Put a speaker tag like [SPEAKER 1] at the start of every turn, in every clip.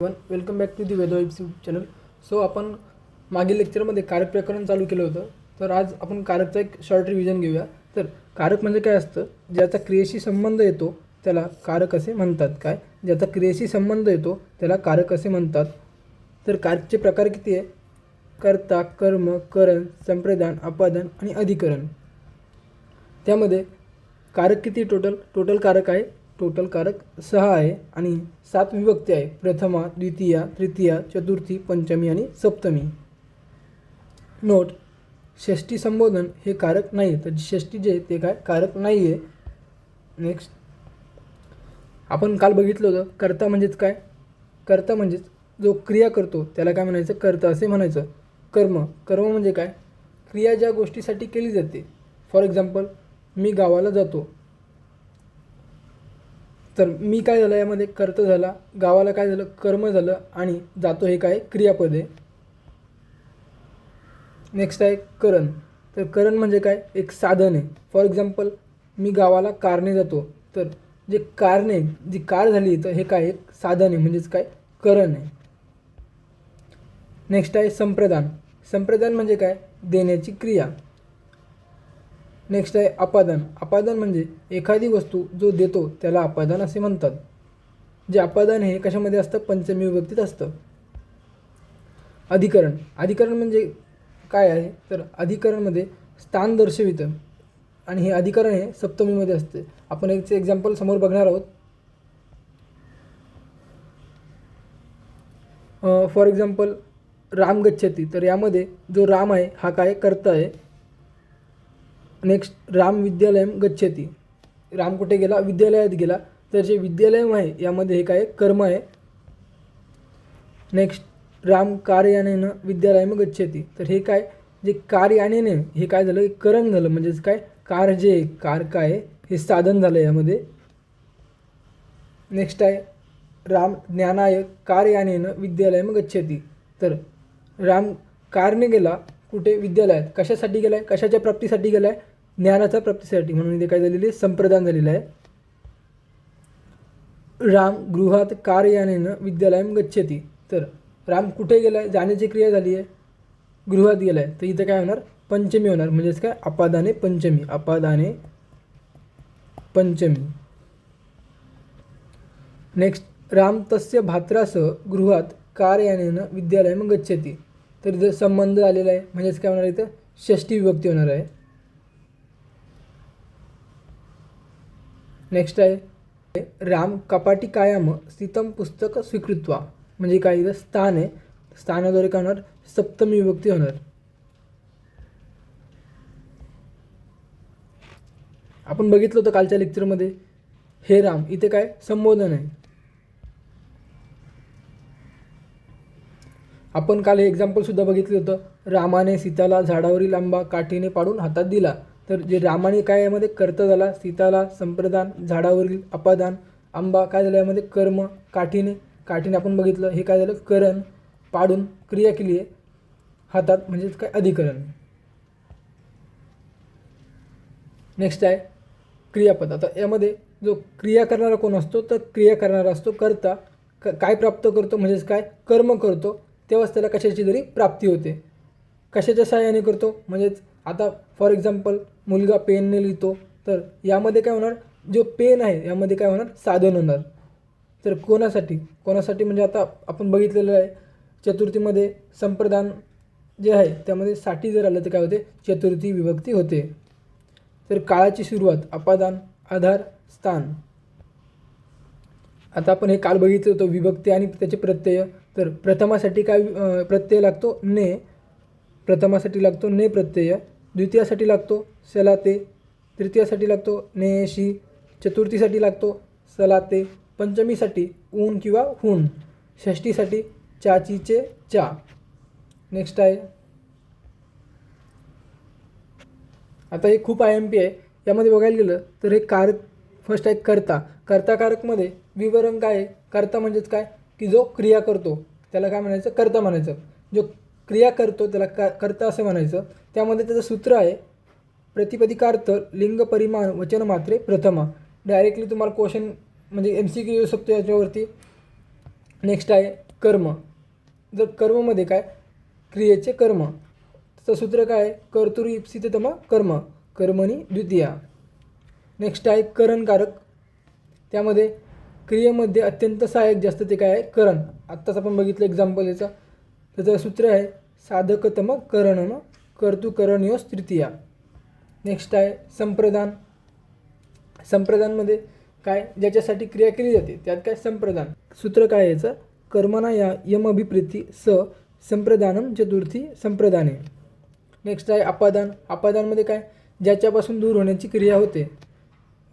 [SPEAKER 1] Welcome back to the Vedvibes channel. So आपण मागील लेक्चरमध्ये कारक प्रकरण चालू केलं होतं. तर आज आपण कारकचा एक शॉर्ट रिव्हिजन घेऊया. तर कारक म्हणजे काय असतं, ज्याचा क्रियेशी संबंध येतो त्याला कारक असे म्हणतात. काय, ज्याचा क्रियेशी संबंध येतो त्याला कारक असे म्हणतात. तर कारकचे प्रकार किती आहे? कर्ता, कर्म, करण, संप्रदान, अपादान आणि अधिकरण. त्यामध्ये कारक किती टोटल कारक आहे? टोटल कारक 6 आहे आणि 7 विभक्ती आहे. प्रथमा, द्वितीया, तृतीया, चतुर्थी, पंचमी आणि सप्तमी. नोट, षष्टी संबोधन हे कारक नाही. तर षष्टी जे ते काय कारक नाही आहे. नेक्स्ट, आपण काल बघितलं होतं कर्ता म्हणजेच काय? कर्ता म्हणजेच जो क्रिया करतो त्याला काय म्हणायचं? कर्ता असे म्हणायचं. कर्म म्हणजे काय? क्रिया ज्या गोष्टीसाठी केली जाते. फॉर एक्झाम्पल, मी गावाला जातो. तर मी काय झालं, यामध्ये कर्ता झाला, गावाला काय झालं, कर्म झालं आणि जातो हे काय क्रियापद आहे. नेक्स्ट आहे करण. तर करण म्हणजे काय? एक साधन आहे. फॉर एक्झाम्पल, मी गावाला कारने जातो. तर जे कारणे, जी कार झाली, तर हे काय एक साधन आहे, म्हणजेच काय करण आहे. नेक्स्ट आहे संप्रदान. संप्रदान म्हणजे काय? देण्याची क्रिया. नेक्स्ट आहे अपादान. अपादान म्हणजे एखादी वस्तू जो देतो त्याला अपादान असे म्हणतात. जे अपादान हे कशामध्ये असतं? पंचमी विभक्तीत असतं. अधिकरण. अधिकरण म्हणजे काय आहे? तर अधिकरणमध्ये स्थान दर्शवितं आणि हे अधिकरण हे सप्तमीमध्ये असते. आपण याचे एक्झाम्पल समोर बघणार आहोत. फॉर एक्झाम्पल, राम गच्छति. तर यामध्ये जो राम आहे हा काय कर्ता आहे. नेक्स्ट, राम विद्यालयम गच्छति. राम कुठे गेला? विद्यालयात गेला. तर जे विद्यालयम आहे यामध्ये हे काय कर्म आहे. नेक्स्ट, राम कार्यानेन विद्यालयम गच्छति. तर हे काय, जे कार्यानेने हे काय झालं, करण झालं, म्हणजेच काय कार, जे कार काय हे साधन झालं यामध्ये. नेक्स्ट आहे राम ज्ञानाय कार्यानेन विद्यालयम गच्छति. तर राम कारने गेला कुठे? विद्यालयात. कशासाठी गेला आहे? कशाच्या प्राप्तीसाठी गेला आहे? ज्ञानाच्या प्राप्तीसाठी. म्हणून इथे काय झालेली आहे? संप्रदान झालेलं आहे. राम गृहात कार्यानेन विद्यालयम गच्छति. तर राम कुठे गेला आहे? जाण्याची क्रिया झाली आहे, गृहात गेला आहे. तर इथं काय होणार? पंचमी होणार, म्हणजेच काय अपादाने पंचमी. अपादाने पंचमी. नेक्स्ट, राम तस्य भात्रासह गृहात कार्यानेन विद्यालयम गच्छति. तर इथं संबंध आलेला आहे, म्हणजेच काय होणार? इथं षष्टी विभक्ती होणार आहे. नेक्स्ट आहे राम कपाटी कायाम स्थितम पुस्तक स्वीकृत्वा. म्हणजे काय? इथं स्थान आहे, स्थानाद्वारे काय होणार? सप्तमी विभक्ती होणार. आपण बघितलं होतं कालच्या लेक्चरमध्ये हे राम, इथे काय संबोधन आहे. आपण काल हे एक्झाम्पलसुद्धा बघितलं होतं. रामाने सीताला झाडावरील आंबा काठीने पाडून हातात दिला. तर जे रामाने काय यामध्ये कर्ता झाला, सीताला संप्रदान, झाडावरील अपादान, आंबा काय झालं यामध्ये कर्म, काठीने आपण बघितलं हे काय झालं करण, पाडून क्रिया केली आहे हातात, म्हणजेच काय अधिकरण. नेक्स्ट आहे क्रियापद. आता यामध्ये जो क्रिया करणारा कोण असतो? तर क्रिया करणारा असतो कर्ता. काय प्राप्त करतो? म्हणजेच काय कर्म करतो, तेव्हाच त्याला कशाची तरी प्राप्ती होते. कशाच्या सहाय्याने करतो? म्हणजेच आता फॉर एक्झाम्पल, मुलगा पेनने लिहितो. तर यामध्ये काय होणार? जो पेन आहे यामध्ये काय होणार? साधन होणार. तर कोणासाठी म्हणजे आता आपण बघितलेलं आहे चतुर्थीमध्ये संप्रदान जे आहे त्यामध्ये साठी जर आलं तर काय होते? चतुर्थी विभक्ती होते. तर काळाची सुरुवात, अपादान, आधार, स्थान. आता आपण हे काल बघितलं होतं विभक्ती आणि त्याचे प्रत्यय. तर प्रथमासाठी काय प्रत्यय लागतो? ने. प्रथमासाठी लागतो ने प्रत्यय. द्वितीयासाठी लागतो सलाते. तृतीयासाठी लागतो नेशी. चतुर्थीसाठी लागतो सलाते. पंचमीसाठी ऊन किंवा हुन. षष्टीसाठी चाचीचे चा. नेक्स्ट आहे, आता हे खूप IMP आहे. यामध्ये बघायला गेलं तर हे कारक. फर्स्ट आहे कर्ता. कर्ता कारकमध्ये विवरण काय आहे? कर्ता म्हणजेच काय की जो क्रिया करतो त्याला काय म्हणायचं? कर्ता म्हणायचं. जो क्रिया करतो त्याला कर्ता असं म्हणायचं. त्यामध्ये त्याचं सूत्र आहे प्रतिपदिकार्थ लिंग परिमाण वचन मात्रे प्रथमा. डायरेक्टली तुम्हाला क्वेश्चन म्हणजे MCQ येऊ शकतो याच्यावरती. नेक्स्ट आहे कर्म. जर कर्ममध्ये काय क्रियेचे कर्म, त्याचं सूत्र काय आहे कर्तुरी इप्सिततम कर्म कर्मणी द्वितीया. नेक्स्ट आहे करणकारक. त्यामध्ये क्रियेमध्ये अत्यंत सहाय्यक जे असतं ते काय आहे करण. आत्ताच आपण बघितलं एक्झाम्पल याचं. त्याचं सूत्र आहे साधकतम करणम कर्तुकरणयोस तृतीया. नेक्स्ट आहे संप्रदान. संप्रदानमध्ये काय ज्याच्यासाठी क्रिया केली जाते त्यात काय संप्रदान. सूत्र काय याचं कर्मणा या यम अभिप्रेती स संप्रदानम चतुर्थी संप्रदाने. नेक्स्ट आहे अपादान. अपादानमध्ये काय ज्याच्यापासून दूर होण्याची क्रिया होते.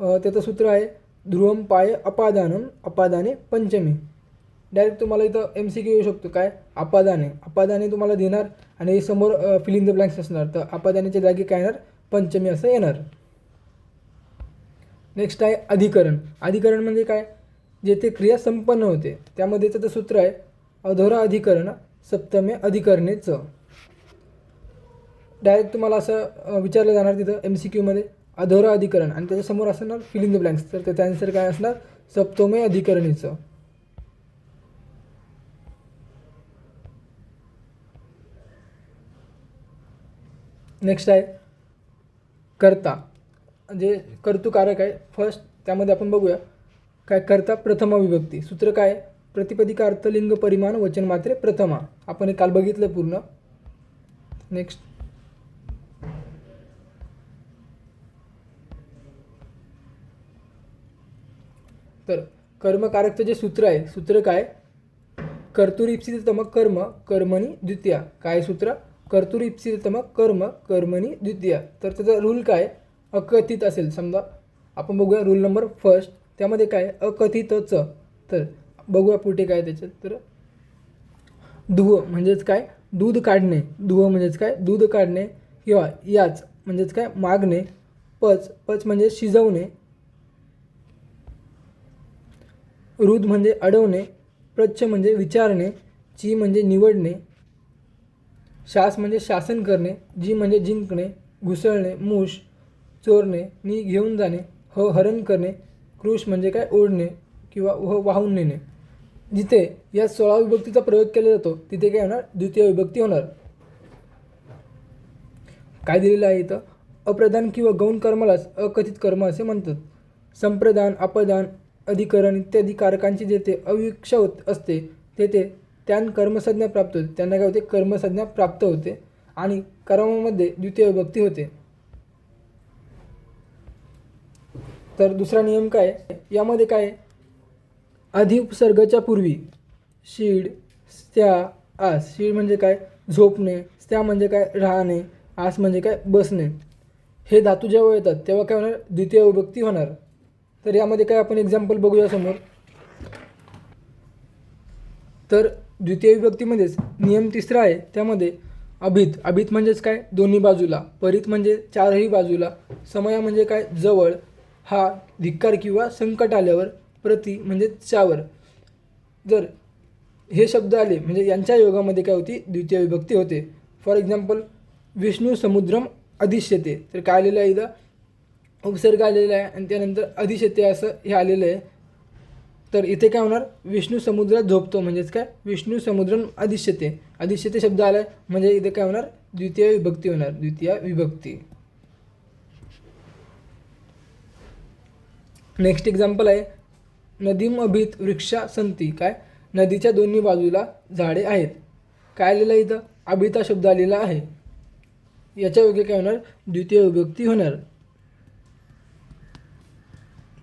[SPEAKER 1] त्याचं सूत्र आहे ध्रुवम पाय अपादानम अपादाने पंचमी. डायरेक्ट तुम्हाला इथं MCQ येऊ शकतो काय अपादाने. अपादाने तुम्हाला देणार आणि समोर फिल इन द ब्लँक्स असणार. तर अपादानेच्या जागी काय येणार पंचमी असं येणार. नेक्स्ट आहे अधिकरण. अधिकरण म्हणजे काय जेथे क्रिया संपन्न होते. त्यामध्ये त्याचं सूत्र आहे अधोरा अधिकरण सप्तमे अधिकरणेचं. डायरेक्ट तुम्हाला असं विचारलं जाणार तिथं MCQमध्ये अधोरा अधिकरण आणि त्याच्यासमोर असणार फिल इन द ब्लँक्स. तर त्याचा आन्सर काय असणार सप्तमे अधिकरणेचं. नेक्स्ट आहे कर्ता. जे कर्तुकारक आहे फर्स्ट. त्यामध्ये आपण बघूया काय कर्ता प्रथमा विभक्ती. सूत्र काय प्रतिपदिका अर्थ लिंग परिमाण वचन मात्रे प्रथमा. आपण हे काल बघितलं पूर्ण. नेक्स्ट तर कर्मकारकचं जे सूत्र आहे सूत्र काय कर्तुरीप्सिततम कर्म कर्मणी द्वितीया. काय सूत्र कर्तुरीप्सिततम कर्म कर्मणी द्वितीया. तर त्याचा रूल काय अकथित असेल. समजा आपण बघूया रूल नंबर फर्स्ट. त्यामध्ये काय अकथितच. तर बघूया पुढे काय त्याच्यात. तर दुह म्हणजेच काय दूध काढणे. दुह म्हणजेच काय दूध काढणे किंवा याच म्हणजेच काय मागणे. पच पच म्हणजे शिजवणे. रुद म्हणजे अडवणे. प्रच्छ म्हणजे विचारणे. ची म्हणजे निवडणे. शास म्हणजे शासन करणे. जी म्हणजे जिंकणे घुसळणे. मूष चोरणे. नी घेऊन जाणे. हरण करणे. कृष म्हणजे काय ओढणे किंवा वाहून नेणे. जिथे या 16 विभक्तीचा प्रयोग केला जातो तिथे काय होणार द्वितीय विभक्ती होणार. काय दिलेलं आहे इथं अप्रधान किंवा गौण कर्मालाच अकथित कर्म असे म्हणतात. संप्रदान अपदान अधिकरण इत्यादी कारकांची जेथे अविवक्षा होत असते तेथे त्यांना कर्मसंज्ञा प्राप्त होते. त्यांना काय होते कर्मसंज्ञा प्राप्त होते आणि कर्मामध्ये द्वितीय विभक्ती होते. तर दुसरा नियम काय यामध्ये काय आधी उपसर्गाच्या पूर्वी शीड स्त्या आस. शीड म्हणजे काय झोपणे. स्त्या म्हणजे काय राहणे. आस म्हणजे काय बसणे. हे धातू जेव्हा येतात तेव्हा काय होणार द्वितीय विभक्ती होणार. तर यामध्ये काय आपण एक्झाम्पल बघूया समोर. तर द्वितीय विभक्तीमध्येच नियम तिसरा आहे. त्यामध्ये अभित. अभित म्हणजेच काय दोन्ही बाजूला. परित म्हणजे चारही बाजूला. समया म्हणजे काय जवळ. हा धिक्कार किंवा संकट आल्यावर. प्रति म्हणजे च्यावर. जर हे शब्द आले म्हणजे यांच्या योगामध्ये काय होती द्वितीय विभक्ती होते. फॉर एक्झाम्पल विष्णू समुद्रम अधिष्यते. तर काय आलेलं आहे इथं उपसर्ग आलेला आहे आणि त्यानंतर अधिष्यते असं हे आलेलं आहे. तर इथे काय होणार विष्णू समुद्रात झोपतो म्हणजेच काय विष्णू समुद्रम अधिष्यते. अधिष्यते शब्द आला आहे म्हणजे इथे काय होणार द्वितीय विभक्ती होणार. द्वितीय विभक्ती. नेक्स्ट एक्झाम्पल आहे नदीम अभित वृक्षा संती. काय नदीच्या दोन्ही बाजूला झाडे आहेत. काय आलेलं आहे इथं अभिता शब्द आलेला आहे. याच्या योग्य काय होणार द्वितीय विभक्ती होणार.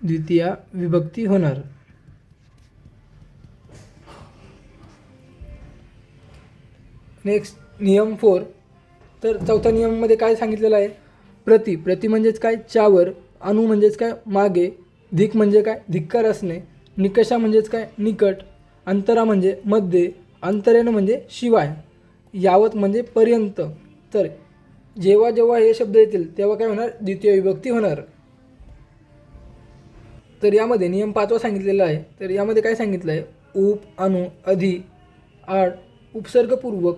[SPEAKER 1] द्वितीय विभक्ती होणार. नेक्स्ट नियम 4. तर चौथा नियममध्ये काय सांगितलेलं आहे प्रति. प्रति म्हणजेच काय च्यावर. अनु म्हणजेच काय मागे. धिक म्हणजे काय धिक्कार असणे. निकषा म्हणजेच काय निकट. अंतरा म्हणजे मध्ये. अंतरेण म्हणजे शिवाय. यावत म्हणजे पर्यंत. तर जेव्हा जेव्हा हे शब्द येतील तेव्हा काय होणार द्वितीय विभक्ती होणार. तर यामध्ये नियम 5वा सांगितलेला आहे. तर यामध्ये काय सांगितलं आहे उप अनु अधि आड उपसर्गपूर्वक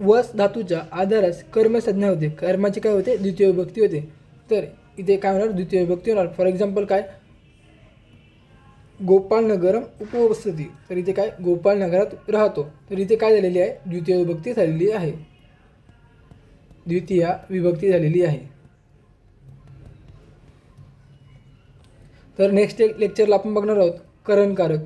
[SPEAKER 1] वस धातूच्या आधारास कर्मसंज्ञा होते. कर्माची काय होते द्वितीय विभक्ती होते. तर इथे काय होणार द्वितीय विभक्ती होणार. फॉर एक्झाम्पल काय गोपाळनगरम उपवसती, तर इथे काय गोपाळनगरात राहतो, तर इथे काय झालेली आहे द्वितीय विभक्ती झालेली आहे, द्वितीय विभक्ती झालेली आहे. तर नेक्स्ट लेक्चरला आपण बघणार आहोत करणकारक.